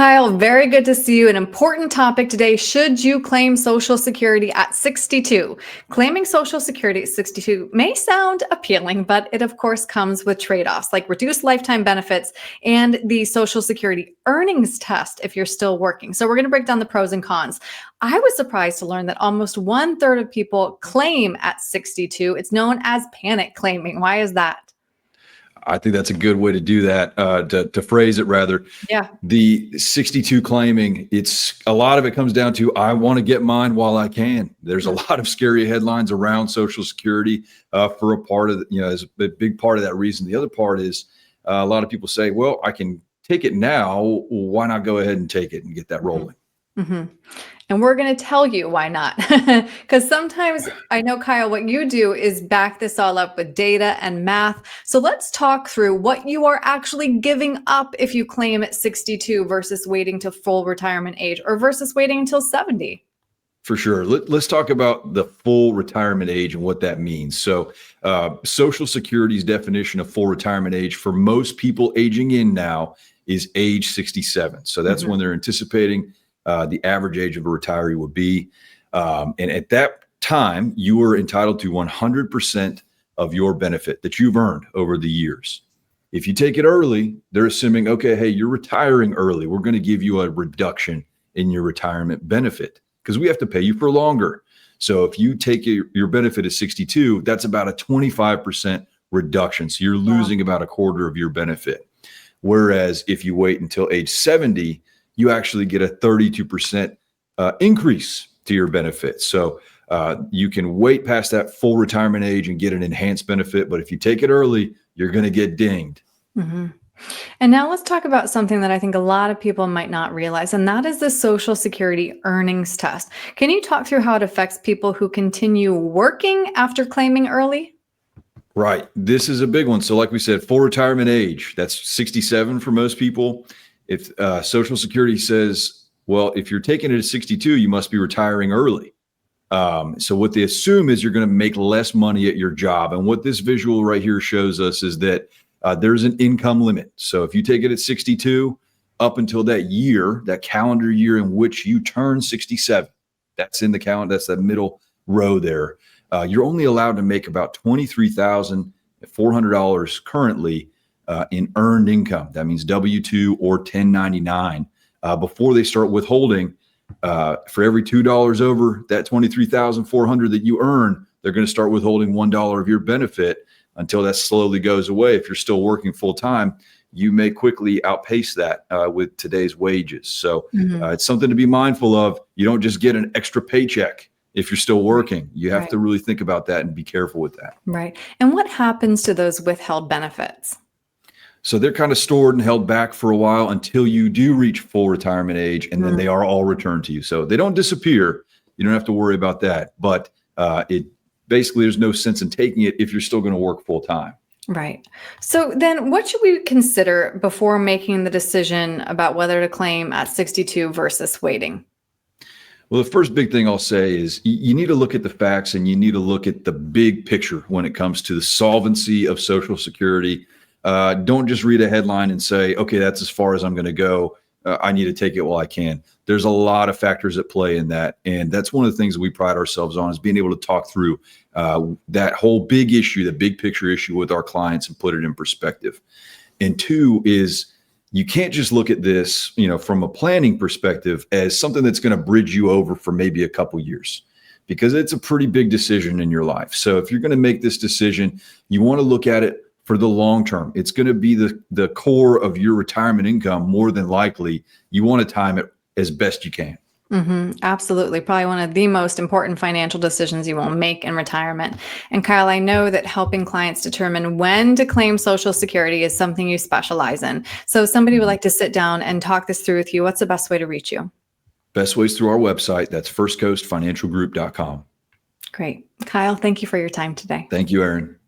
Kyle, very good to see you. An important topic today. Should you claim Social Security at 62? Claiming Social Security at 62 may sound appealing, but it of course comes with trade-offs like reduced lifetime benefits and the Social Security earnings test if you're still working. So we're going to break down the pros and cons. I was surprised to learn that almost 1/3 of people claim at 62. It's known as panic claiming. Why is that? I think that's a good way to do that, to phrase it rather. Yeah. The 62 claiming, it's a lot of it comes down to, I want to get mine while I can. There's a lot of scary headlines around Social Security for a part of, as a big part of that reason. The other part is a lot of people say, well, I can take it now. Why not go ahead and take it and get that rolling? Mm-hmm. And we're going to tell you why not. Because sometimes I know, Kyle, what you do is back this all up with data and math. So let's talk through what you are actually giving up if you claim at 62 versus waiting to full retirement age or versus waiting until 70. For sure. Let's talk about the full retirement age and what that means. So Social Security's definition of full retirement age for most people aging in now is age 67. So that's when they're anticipating the average age of a retiree would be. And at that time, you are entitled to 100% of your benefit that you've earned over the years. If you take it early, they're assuming, okay, hey, you're retiring early. We're going to give you a reduction in your retirement benefit because we have to pay you for longer. So if you take your benefit at 62, that's about a 25% reduction. So you're losing about a quarter of your benefit. Whereas if you wait until age 70, you actually get a 32% increase to your benefits. So you can wait past that full retirement age and get an enhanced benefit. But if you take it early, you're going to get dinged. Mm-hmm. And now let's talk about something that I think a lot of people might not realize, and that is the Social Security earnings test. Can you talk through how it affects people who continue working after claiming early? Right. This is a big one. So like we said, full retirement age, that's 67 for most people. If Social Security says, well, if you're taking it at 62, you must be retiring early. So what they assume is you're going to make less money at your job. And what this visual right here shows us is that there's an income limit. So if you take it at 62, up until that year, that calendar year in which you turn 67, that's in the calendar, that's that middle row there. You're only allowed to make about $23,400 currently in earned income. That means W-2 or 1099 before they start withholding. For every $2 over that $23,400 that you earn, they're going to start withholding $1 of your benefit until that slowly goes away. If you're still working full time, you may quickly outpace that with today's wages. So it's something to be mindful of. You don't just get an extra paycheck if you're still working. You have to really think about that and be careful with that. Right. And what happens to those withheld benefits? So they're kind of stored and held back for a while until you do reach full retirement age, and then they are all returned to you. So they don't disappear. You don't have to worry about that. But it basically, there's no sense in taking it if you're still going to work full time. Right. So then what should we consider before making the decision about whether to claim at 62 versus waiting? Well, the first big thing I'll say is you need to look at the facts and you need to look at the big picture when it comes to the solvency of Social Security. Don't just read a headline and say, okay, that's as far as I'm going to go. I need to take it while I can. There's a lot of factors at play in that. And that's one of the things that we pride ourselves on, is being able to talk through that whole big issue, the big picture issue with our clients and put it in perspective. And two is, you can't just look at this, from a planning perspective as something that's going to bridge you over for maybe a couple years, because it's a pretty big decision in your life. So if you're going to make this decision, you want to look at it for the long term. It's going to be the core of your retirement income. More than likely, you want to time it as best you can. Absolutely. Probably one of the most important financial decisions you will make in retirement. And Kyle, I know that helping clients determine when to claim Social Security is something you specialize in. So if somebody would like to sit down and talk this through with you, what's the best way to reach you? Best ways through our website. That's firstcoastfinancialgroup.com. Great. Kyle, thank you for your time today. Thank you, Erin.